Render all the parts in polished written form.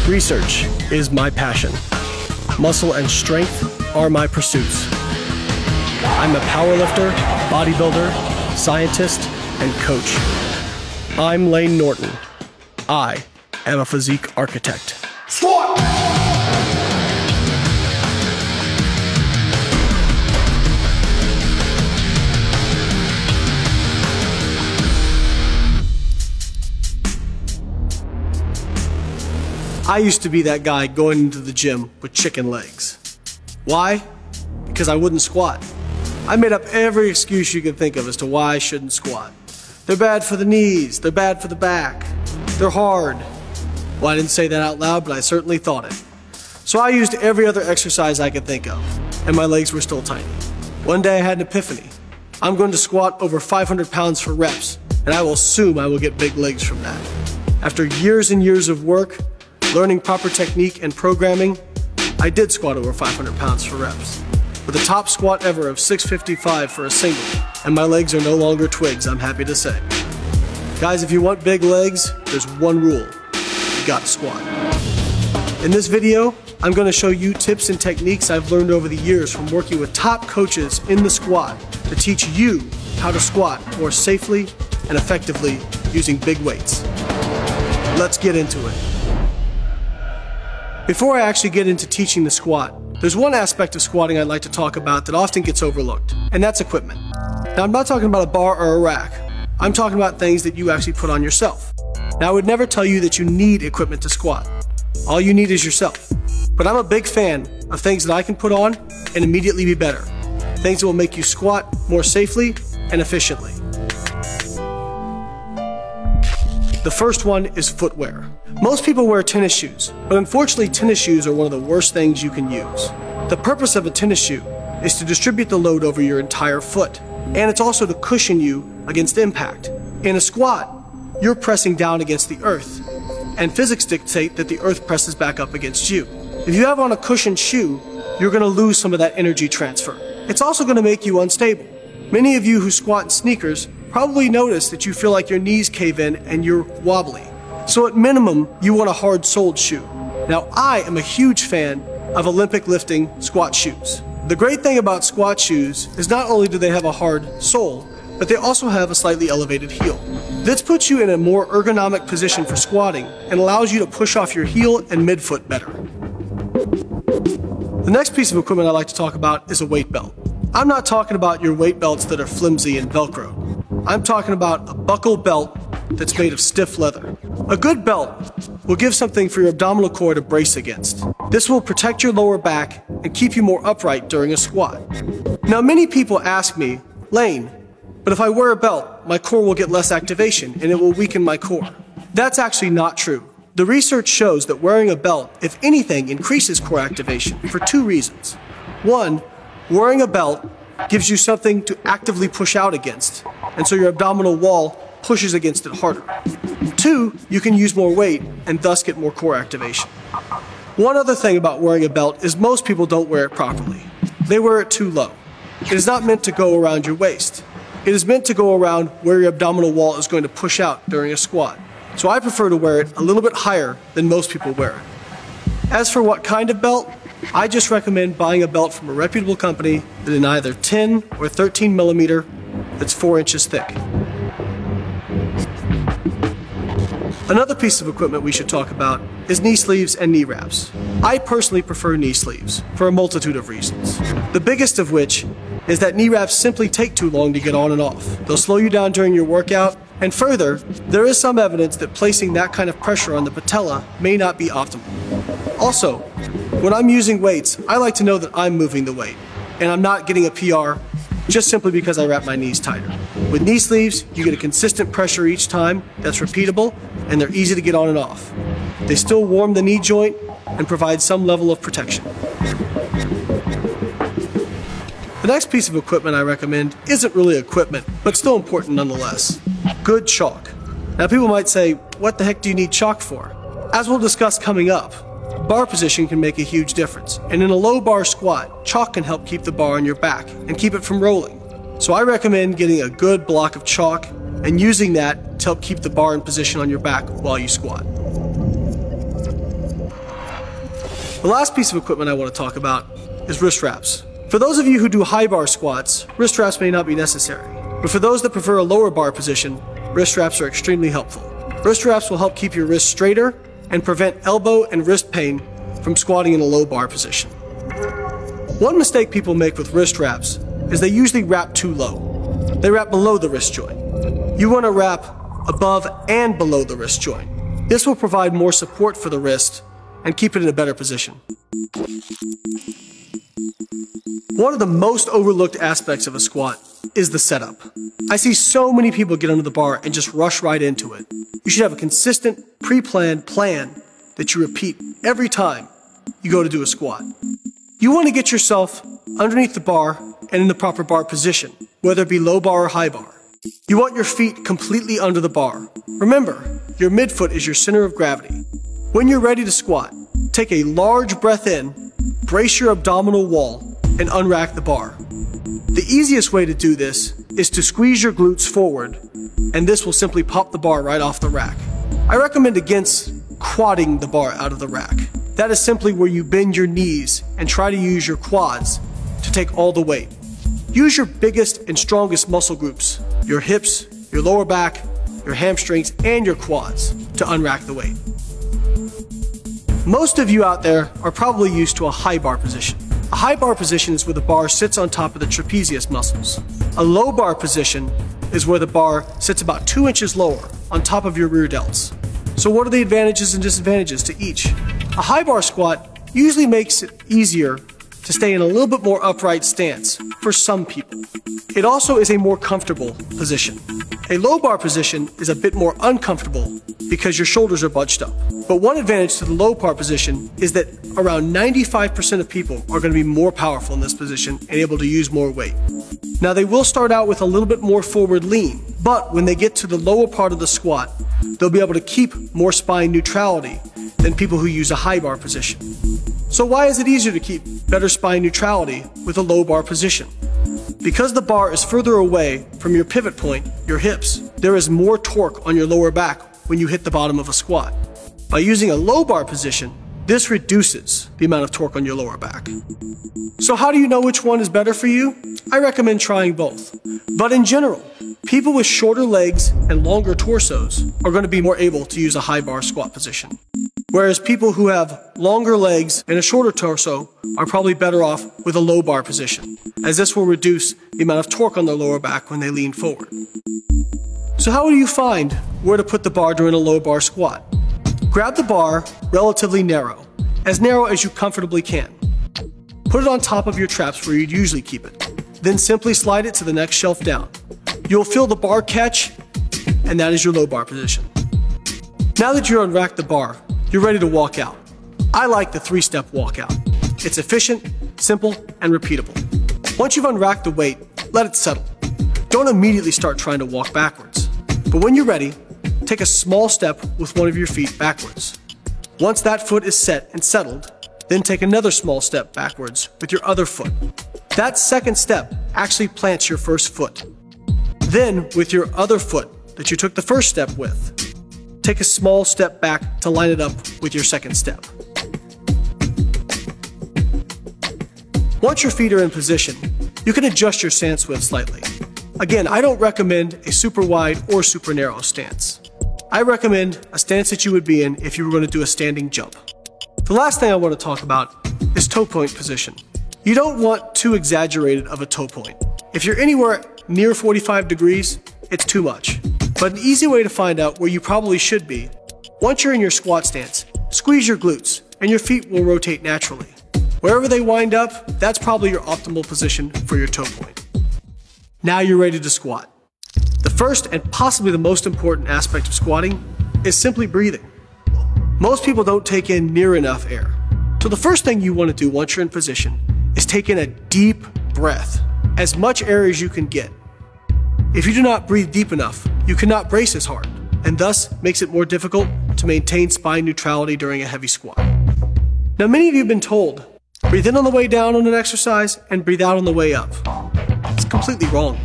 Research is my passion. Muscle and strength are my pursuits. I'm a powerlifter, bodybuilder, scientist, and coach. I'm Layne Norton. I am a physique architect. Squat! I used to be that guy going into the gym with chicken legs. Why? Because I wouldn't squat. I made up every excuse you could think of as to why I shouldn't squat. They're bad for the knees, they're bad for the back, they're hard. Well, I didn't say that out loud, but I certainly thought it. So I used every other exercise I could think of, and my legs were still tiny. One day I had an epiphany. I'm going to squat over 500 pounds for reps, and I will assume I will get big legs from that. After years and years of work, learning proper technique and programming, I did squat over 500 pounds for reps, with a top squat ever of 655 for a single, and my legs are no longer twigs, I'm happy to say. Guys, if you want big legs, there's one rule: you gotta squat. In this video, I'm gonna show you tips and techniques I've learned over the years from working with top coaches in the squat to teach you how to squat more safely and effectively using big weights. Let's get into it. Before I actually get into teaching the squat, there's one aspect of squatting I'd like to talk about that often gets overlooked, and that's equipment. Now, I'm not talking about a bar or a rack. I'm talking about things that you actually put on yourself. Now, I would never tell you that you need equipment to squat. All you need is yourself. But I'm a big fan of things that I can put on and immediately be better. Things that will make you squat more safely and efficiently. The first one is footwear. Most people wear tennis shoes, but unfortunately tennis shoes are one of the worst things you can use. The purpose of a tennis shoe is to distribute the load over your entire foot, and it's also to cushion you against impact. In a squat, you're pressing down against the earth, and physics dictate that the earth presses back up against you. If you have on a cushioned shoe, you're going to lose some of that energy transfer. It's also going to make you unstable. Many of you who squat in sneakers probably notice that you feel like your knees cave in and you're wobbly. So at minimum, you want a hard-soled shoe. Now, I am a huge fan of Olympic lifting squat shoes. The great thing about squat shoes is not only do they have a hard sole, but they also have a slightly elevated heel. This puts you in a more ergonomic position for squatting and allows you to push off your heel and midfoot better. The next piece of equipment I'd like to talk about is a weight belt. I'm not talking about your weight belts that are flimsy and Velcro. I'm talking about a buckle belt that's made of stiff leather. A good belt will give something for your abdominal core to brace against. This will protect your lower back and keep you more upright during a squat. Now, many people ask me, Layne, but if I wear a belt, my core will get less activation and it will weaken my core. That's actually not true. The research shows that wearing a belt, if anything, increases core activation for two reasons. One, wearing a belt gives you something to actively push out against, and so your abdominal wall pushes against it harder. Two, you can use more weight and thus get more core activation. One other thing about wearing a belt is most people don't wear it properly. They wear it too low. It is not meant to go around your waist. It is meant to go around where your abdominal wall is going to push out during a squat. So I prefer to wear it a little bit higher than most people wear it. As for what kind of belt, I just recommend buying a belt from a reputable company that is either 10 or 13 millimeter that's 4 inches thick. Another piece of equipment we should talk about is knee sleeves and knee wraps. I personally prefer knee sleeves for a multitude of reasons. The biggest of which is that knee wraps simply take too long to get on and off. They'll slow you down during your workout, and further, there is some evidence that placing that kind of pressure on the patella may not be optimal. Also, when I'm using weights, I like to know that I'm moving the weight, and I'm not getting a PR just simply because I wrap my knees tighter. With knee sleeves, you get a consistent pressure each time that's repeatable, and they're easy to get on and off. They still warm the knee joint and provide some level of protection. The next piece of equipment I recommend isn't really equipment, but still important nonetheless. Good chalk. Now, people might say, what the heck do you need chalk for? As we'll discuss coming up, bar position can make a huge difference, and in a low bar squat, chalk can help keep the bar on your back and keep it from rolling. So I recommend getting a good block of chalk and using that to help keep the bar in position on your back while you squat. The last piece of equipment I want to talk about is wrist wraps. For those of you who do high bar squats, wrist wraps may not be necessary. But for those that prefer a lower bar position, wrist wraps are extremely helpful. Wrist wraps will help keep your wrists straighter and prevent elbow and wrist pain from squatting in a low bar position. One mistake people make with wrist wraps is they usually wrap too low. They wrap below the wrist joint. You want to wrap above and below the wrist joint. This will provide more support for the wrist and keep it in a better position. One of the most overlooked aspects of a squat is the setup. I see so many people get under the bar and just rush right into it. You should have a consistent, pre-planned plan that you repeat every time you go to do a squat. You want to get yourself underneath the bar and in the proper bar position, whether it be low bar or high bar. You want your feet completely under the bar. Remember, your midfoot is your center of gravity. When you're ready to squat, take a large breath in, brace your abdominal wall, and unrack the bar. The easiest way to do this is to squeeze your glutes forward, and this will simply pop the bar right off the rack. I recommend against quadding the bar out of the rack. That is simply where you bend your knees and try to use your quads to take all the weight. Use your biggest and strongest muscle groups, your hips, your lower back, your hamstrings, and your quads to unrack the weight. Most of you out there are probably used to a high bar position. A high bar position is where the bar sits on top of the trapezius muscles. A low bar position is where the bar sits about 2 inches lower on top of your rear delts. So what are the advantages and disadvantages to each? A high bar squat usually makes it easier to stay in a little bit more upright stance for some people. It also is a more comfortable position. A low bar position is a bit more uncomfortable because your shoulders are bunched up. But one advantage to the low bar position is that around 95% of people are going to be more powerful in this position and able to use more weight. Now they will start out with a little bit more forward lean, but when they get to the lower part of the squat, they'll be able to keep more spine neutrality than people who use a high bar position. So why is it easier to keep better spine neutrality with a low bar position? Because the bar is further away from your pivot point, your hips, there is more torque on your lower back when you hit the bottom of a squat. By using a low bar position, this reduces the amount of torque on your lower back. So how do you know which one is better for you? I recommend trying both. But in general, people with shorter legs and longer torsos are going to be more able to use a high bar squat position. Whereas people who have longer legs and a shorter torso are probably better off with a low bar position, as this will reduce the amount of torque on their lower back when they lean forward. So how do you find where to put the bar during a low bar squat? Grab the bar relatively narrow as you comfortably can. Put it on top of your traps where you'd usually keep it. Then simply slide it to the next shelf down. You'll feel the bar catch, and that is your low bar position. Now that you've unracked the bar, you're ready to walk out. I like the 3-step walkout. It's efficient, simple, and repeatable. Once you've unracked the weight, let it settle. Don't immediately start trying to walk backwards. But when you're ready, take a small step with one of your feet backwards. Once that foot is set and settled, then take another small step backwards with your other foot. That second step actually plants your first foot. Then, with your other foot that you took the first step with, take a small step back to line it up with your second step. Once your feet are in position, you can adjust your stance width slightly. Again, I don't recommend a super wide or super narrow stance. I recommend a stance that you would be in if you were going to do a standing jump. The last thing I want to talk about is toe point position. You don't want too exaggerated of a toe point. If you're anywhere near 45 degrees, it's too much. But an easy way to find out where you probably should be, once you're in your squat stance, squeeze your glutes and your feet will rotate naturally. Wherever they wind up, that's probably your optimal position for your toe point. Now you're ready to squat. The first and possibly the most important aspect of squatting is simply breathing. Most people don't take in near enough air. So the first thing you want to do once you're in position is take in a deep breath, as much air as you can get. If you do not breathe deep enough, you cannot brace as hard, and thus makes it more difficult to maintain spine neutrality during a heavy squat. Now many of you have been told, breathe in on the way down on an exercise and breathe out on the way up. It's completely wrong.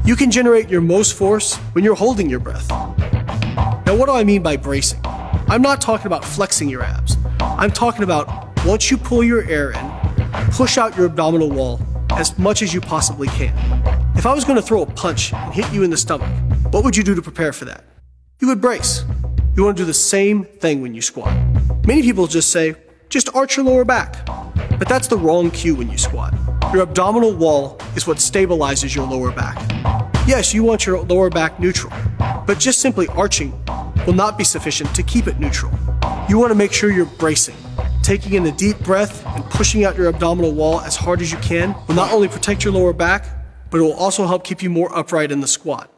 You can generate your most force when you're holding your breath. Now what do I mean by bracing? I'm not talking about flexing your abs. I'm talking about once you pull your air in, push out your abdominal wall as much as you possibly can. If I was going to throw a punch and hit you in the stomach, what would you do to prepare for that? You would brace. You want to do the same thing when you squat. Many people just say, just arch your lower back. But that's the wrong cue when you squat. Your abdominal wall is what stabilizes your lower back. Yes, you want your lower back neutral, but just simply arching will not be sufficient to keep it neutral. You want to make sure you're bracing. Taking in a deep breath and pushing out your abdominal wall as hard as you can will not only protect your lower back, but it will also help keep you more upright in the squat.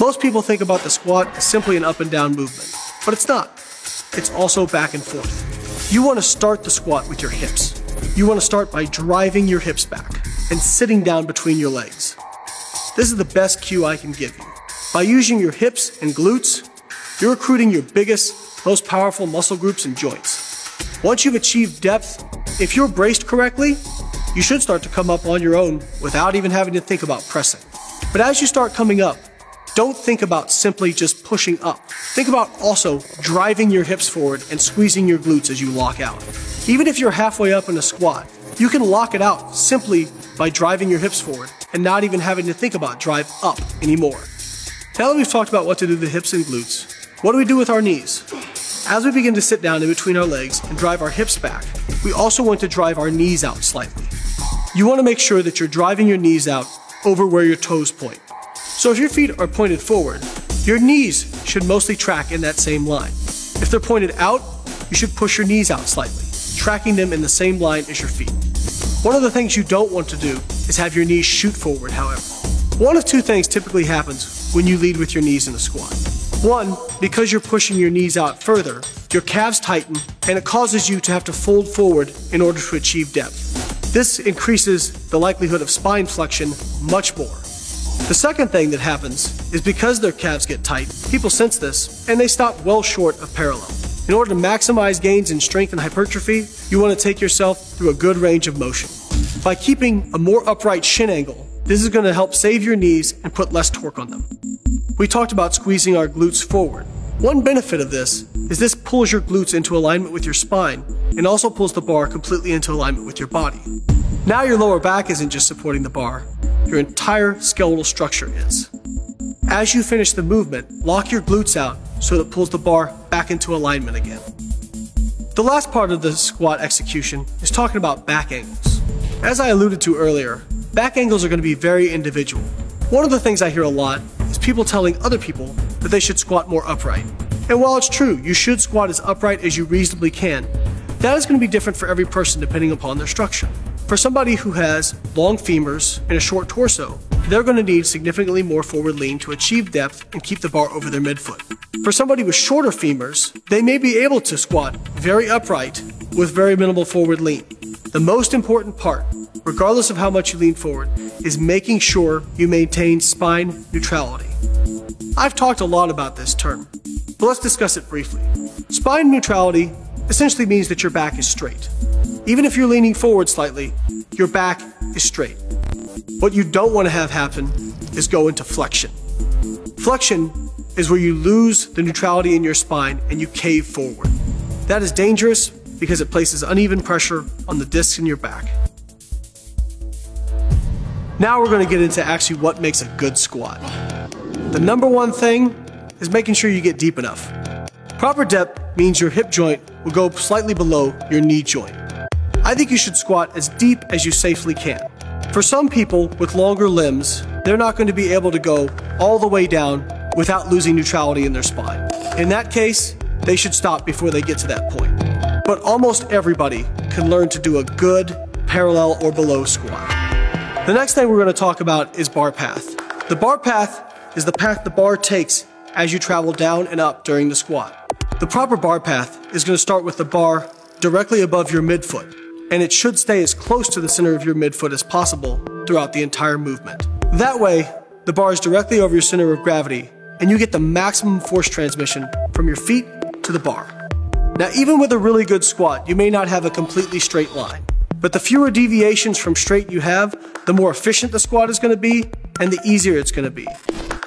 Most people think about the squat as simply an up and down movement, but it's not. It's also back and forth. You want to start the squat with your hips. You want to start by driving your hips back and sitting down between your legs. This is the best cue I can give you. By using your hips and glutes, you're recruiting your biggest, most powerful muscle groups and joints. Once you've achieved depth, if you're braced correctly, you should start to come up on your own without even having to think about pressing. But as you start coming up, don't think about simply just pushing up. Think about also driving your hips forward and squeezing your glutes as you lock out. Even if you're halfway up in a squat, you can lock it out simply by driving your hips forward and not even having to think about drive up anymore. Now that we've talked about what to do to the hips and glutes, what do we do with our knees? As we begin to sit down in between our legs and drive our hips back, we also want to drive our knees out slightly. You want to make sure that you're driving your knees out over where your toes point. So if your feet are pointed forward, your knees should mostly track in that same line. If they're pointed out, you should push your knees out slightly, tracking them in the same line as your feet. One of the things you don't want to do is have your knees shoot forward, however. One of two things typically happens when you lead with your knees in a squat. One, because you're pushing your knees out further, your calves tighten and it causes you to have to fold forward in order to achieve depth. This increases the likelihood of spine flexion much more. The second thing that happens is because their calves get tight, people sense this and they stop well short of parallel. In order to maximize gains in strength and hypertrophy, you want to take yourself through a good range of motion. By keeping a more upright shin angle, this is going to help save your knees and put less torque on them. We talked about squeezing our glutes forward. One benefit of this is this pulls your glutes into alignment with your spine and also pulls the bar completely into alignment with your body. Now your lower back isn't just supporting the bar, your entire skeletal structure is. As you finish the movement, lock your glutes out so that it pulls the bar back into alignment again. The last part of the squat execution is talking about back angles. As I alluded to earlier, back angles are going to be very individual. One of the things I hear a lot is people telling other people that they should squat more upright. And while it's true, you should squat as upright as you reasonably can, that is going to be different for every person depending upon their structure. For somebody who has long femurs and a short torso, they're going to need significantly more forward lean to achieve depth and keep the bar over their midfoot. For somebody with shorter femurs, they may be able to squat very upright with very minimal forward lean. The most important part, regardless of how much you lean forward, is making sure you maintain spine neutrality. I've talked a lot about this term, but let's discuss it briefly. Spine neutrality essentially means that your back is straight. Even if you're leaning forward slightly, your back is straight. What you don't want to have happen is go into flexion. Flexion is where you lose the neutrality in your spine and you cave forward. That is dangerous because it places uneven pressure on the discs in your back. Now we're going to get into actually what makes a good squat. The number one thing is making sure you get deep enough. Proper depth means your hip joint will go slightly below your knee joint. I think you should squat as deep as you safely can. For some people with longer limbs, they're not going to be able to go all the way down without losing neutrality in their spine. In that case, they should stop before they get to that point. But almost everybody can learn to do a good parallel or below squat. The next thing we're going to talk about is bar path. The bar path is the path the bar takes as you travel down and up during the squat. The proper bar path is going to start with the bar directly above your midfoot, and it should stay as close to the center of your midfoot as possible throughout the entire movement. That way, the bar is directly over your center of gravity, and you get the maximum force transmission from your feet to the bar. Now, even with a really good squat, you may not have a completely straight line, but the fewer deviations from straight you have, the more efficient the squat is going to be, and the easier it's going to be.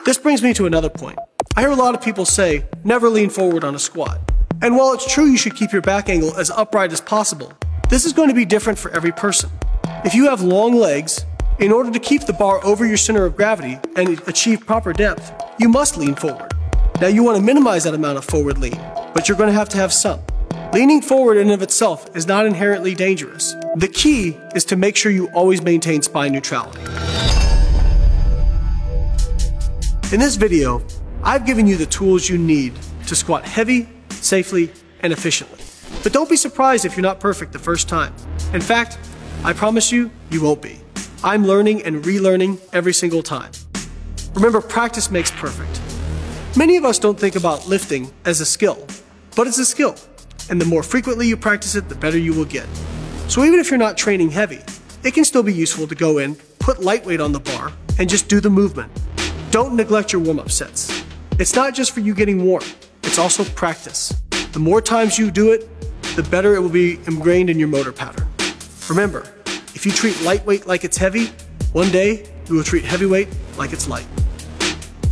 This brings me to another point. I hear a lot of people say, never lean forward on a squat. And while it's true you should keep your back angle as upright as possible, this is going to be different for every person. If you have long legs, in order to keep the bar over your center of gravity and achieve proper depth, you must lean forward. Now you want to minimize that amount of forward lean, but you're going to have some. Leaning forward in and of itself is not inherently dangerous. The key is to make sure you always maintain spine neutrality. In this video, I've given you the tools you need to squat heavy, safely, and efficiently. But don't be surprised if you're not perfect the first time. In fact, I promise you, you won't be. I'm learning and relearning every single time. Remember, practice makes perfect. Many of us don't think about lifting as a skill, but it's a skill. And the more frequently you practice it, the better you will get. So even if you're not training heavy, it can still be useful to go in, put light weight on the bar, and just do the movement. Don't neglect your warm-up sets. It's not just for you getting warm, it's also practice. The more times you do it, the better it will be ingrained in your motor pattern. Remember, if you treat lightweight like it's heavy, one day you will treat heavyweight like it's light.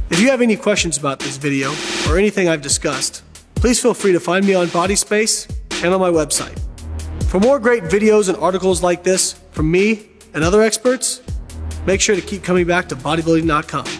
If you have any questions about this video or anything I've discussed, please feel free to find me on Body Space and on my website. For more great videos and articles like this from me and other experts, make sure to keep coming back to bodybuilding.com.